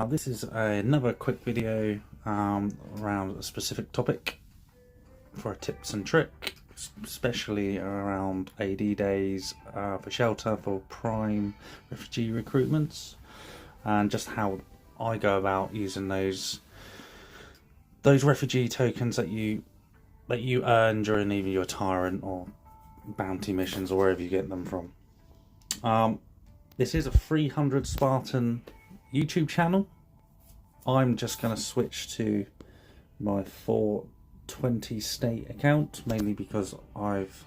This is another quick video around a specific topic for a tips and trick, especially around AD days for shelter for prime refugee recruitments, and just how I go about using those refugee tokens that you earn during either your tyrant or bounty missions or wherever you get them from. This is a 300 Spartan YouTube channel. I'm just going to switch to my 420 state account, mainly because I've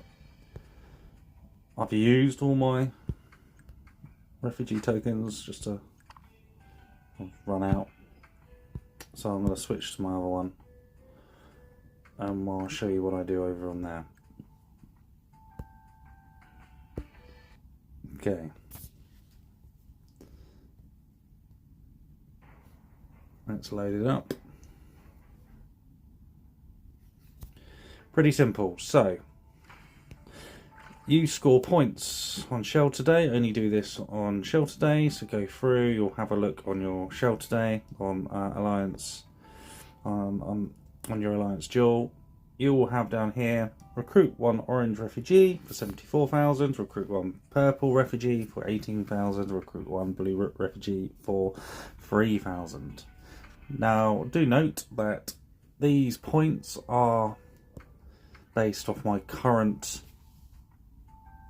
used all my refugee tokens just to run out. So I'm going to switch to my other one, and I'll show you what I do over on there. Okay. Let's load it up. Pretty simple. So, you score points on Shelter Day. Only do this on Shelter Day. So go through. You'll have a look on your Shelter Day on Alliance, on your Alliance duel. You will have down here: recruit one orange refugee for 74,000. Recruit one purple refugee for 18,000. Recruit one blue refugee for 3,000. Now, do note that these points are based off my current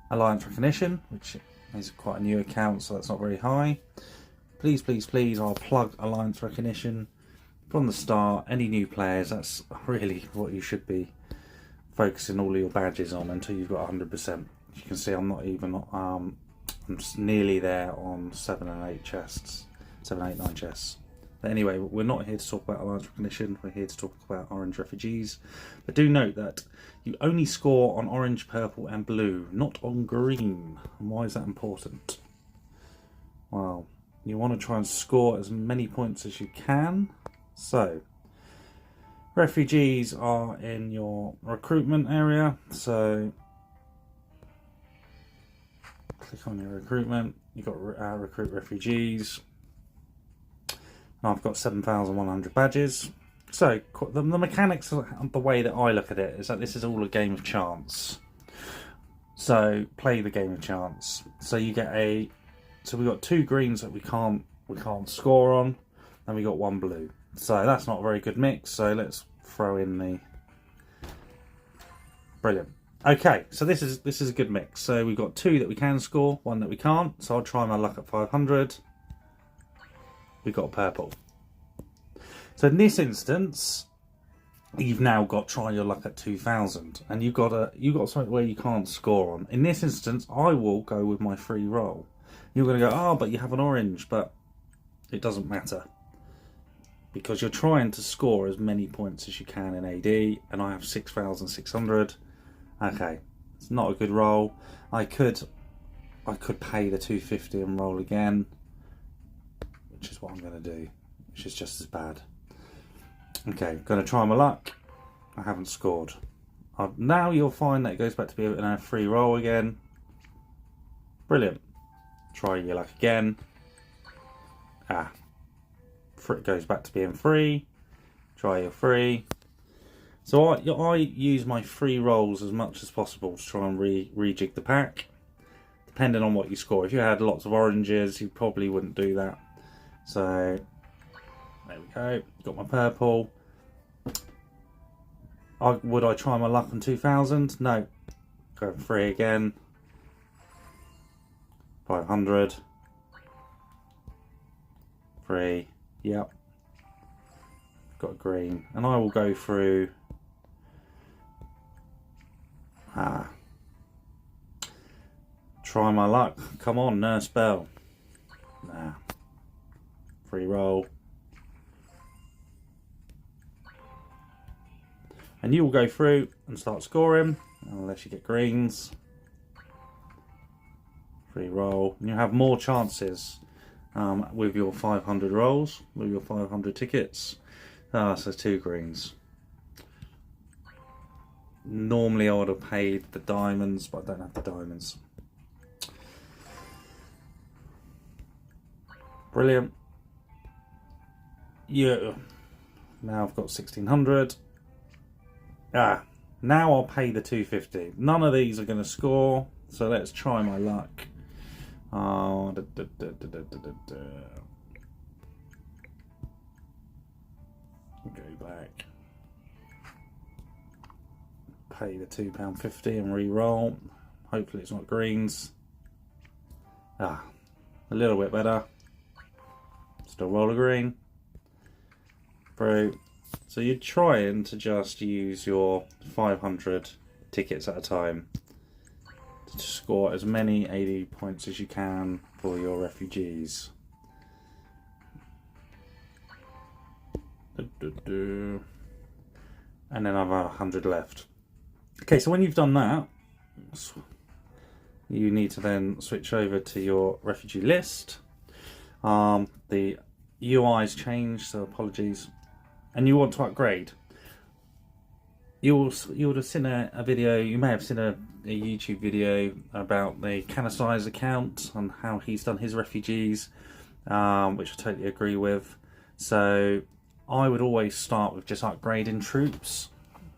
Alliance recognition, which is quite a new account, so that's not very high. Please, please, please, I'll plug Alliance recognition from the start. Any new players, that's really what you should be focusing all of your badges on until you've got 100%. As you can see, I'm not even, I'm nearly there on 7 and 8 chests, 7, 8, 9 chests. But anyway, we're not here to talk about Alliance recognition, we're here to talk about orange refugees. But do note that you only score on orange, purple and blue, not on green. And why is that important? Well, you want to try and score as many points as you can. So, refugees are in your recruitment area, so click on your recruitment, you've got recruit refugees. I've got 7,100 badges. So the mechanics of the way that I look at it is that this is all a game of chance. So play the game of chance. So you get so we've got 2 greens that we can't score on, and we got 1 blue. So that's not a very good mix. So let's throw in the brilliant. Okay, so this is a good mix. So we've got 2 that we can score, 1 that we can't. So I'll try my luck at 500. We've got purple. So in this instance, you've now got try your luck at 2,000, and you've got something where you can't score on. In this instance, I will go with my free roll. You're going to go, oh, but you have an orange, but it doesn't matter, because you're trying to score as many points as you can in AD, and I have 6,600. Okay, it's not a good roll. I could pay the 250 and roll again, which is what I'm going to do, which is just as bad. Okay, going to try my luck. I haven't scored. Now you'll find that it goes back to be a free roll again. Brilliant. Try your luck again. It goes back to being free. Try your free. So I use my free rolls as much as possible to try and rejig the pack, depending on what you score. If you had lots of oranges, you probably wouldn't do that. So there we go, got my purple. Would I try my luck on 2,000? No. Go free again. 500. Free. Yep. Got a green. And I will go through. Try my luck. Come on, Nurse Bell. Nah. Free roll. And you will go through and start scoring, unless you get greens. Free roll. And you have more chances with your 500 rolls, with your 500 tickets. So 2 greens. Normally I would have paid the diamonds, but I don't have the diamonds. Brilliant. yeah, now I've got 1600. Now I'll pay the 250. None of these are going to score, so let's try my luck. Go back. Pay the £2.50 and re-roll. Hopefully it's not greens. A little bit better. Still roll a green. Through. So you're trying to just use your 500 tickets at a time to score as many 80 points as you can for your refugees. And then I've 100 left. Okay, so when you've done that, you need to then switch over to your refugee list. The UI's changed, so apologies. And you want to upgrade. You would have seen a video, you may have seen a YouTube video about the Canisize account and how he's done his refugees, which I totally agree with. So I would always start with just upgrading troops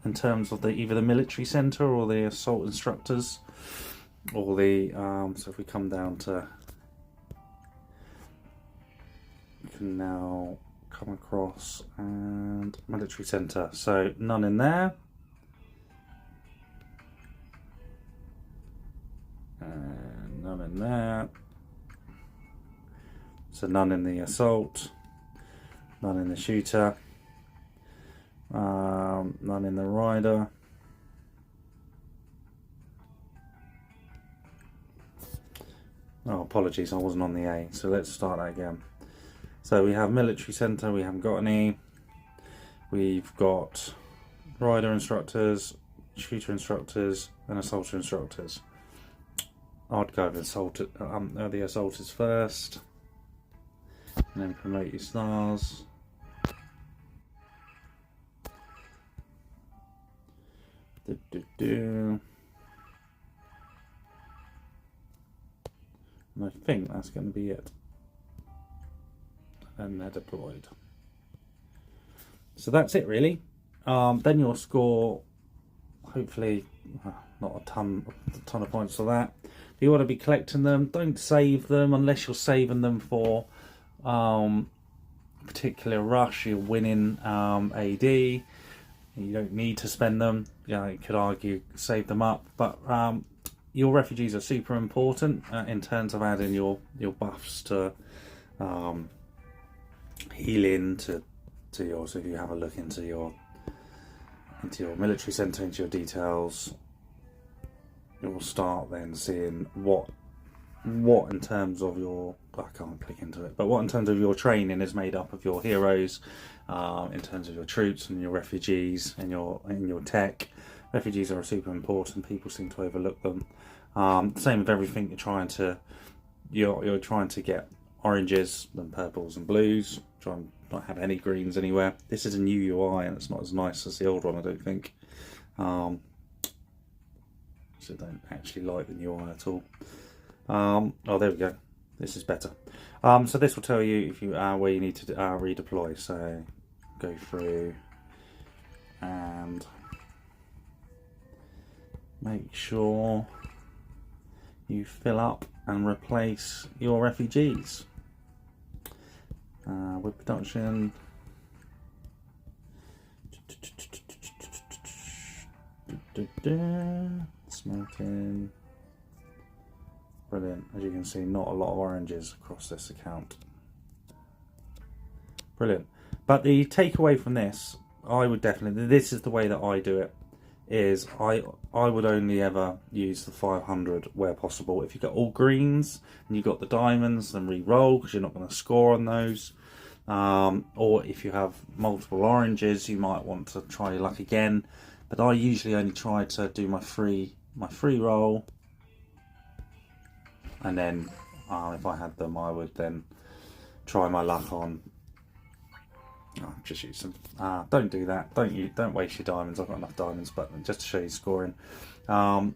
in terms of either the military centre or the assault instructors, or the so if we come down to, we can now come across and military centre, so none in there, and none in there, so none in the assault, none in the shooter, none in the rider, oh apologies, I wasn't on the A, so let's start that again. So we have military centre, we haven't got any. We've got rider instructors, shooter instructors, and assaulter instructors. I'd go with the assaulters first, and then promote your stars. And I think that's going to be it. And they're deployed. So that's it really. Then you'll score, hopefully, not a ton of points for that. You want to be collecting them. Don't save them unless you're saving them for a particular rush. You're winning AD. You don't need to spend them. You could argue save them up, but your refugees are super important in terms of adding your buffs to healing to your. So if you have a look into your military centre, into your details, you'll start then seeing what in terms of your, I can't click into it, but what in terms of your training is made up of your heroes, in terms of your troops and your refugees and your tech. Refugees are super important. People seem to overlook them. Same with everything. You're trying to get oranges and purples and blues. Try and not have any greens anywhere. This is a new UI and it's not as nice as the old one, I don't think. So I don't actually like the new UI at all. Oh, there we go. This is better. So this will tell you if you where you need to redeploy. So go through and make sure you fill up and replace your refugees. With production, smelting. Brilliant. As you can see, not a lot of oranges across this account. Brilliant. But the takeaway from this, I would definitely, this is the way that I do it, is I would only ever use the 500 where possible. If you've got all greens and you've got the diamonds, then re-roll because you're not going to score on those. Or if you have multiple oranges, you might want to try your luck again. But I usually only try to do my free roll, and then if I had them, I would then try my luck on. Just use them. Don't do that. Don't waste your diamonds. I've got enough diamonds, but just to show you scoring. And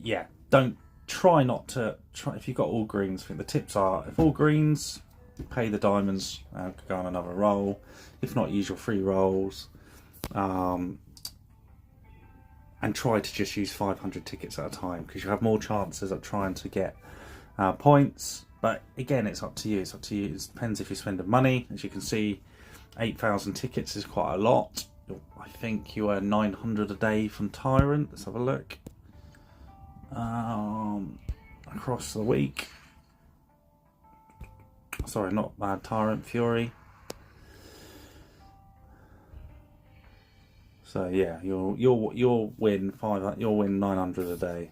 yeah, don't try not to try if you've got all greens. I think the tips are if all greens, pay the diamonds, go on another roll. If not, use your free rolls. And try to just use 500 tickets at a time, because you have more chances of trying to get points. But again, it's up to you. It's up to you. It depends if you spend the money. As you can see, 8,000 tickets is quite a lot. I think you earn 900 a day from Tyrant. Let's have a look. Across the week. Sorry, not Tyrant, Fury. So yeah, you'll win 900 a day.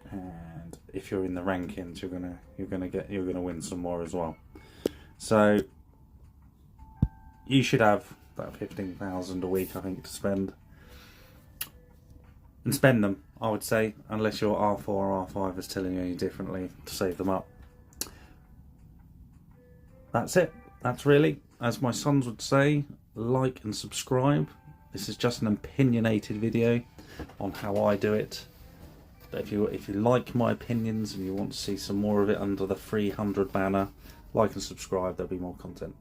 And if you're in the rankings, you're gonna win some more as well. So you should have about 15,000 a week, I think, to spend. And spend them, I would say, unless your R4 or R5 is telling you any differently, to save them up. That's it. That's really, as my sons would say, like and subscribe. This is just an opinionated video on how I do it. But if you like my opinions and you want to see some more of it under the 300 banner, like and subscribe, there'll be more content.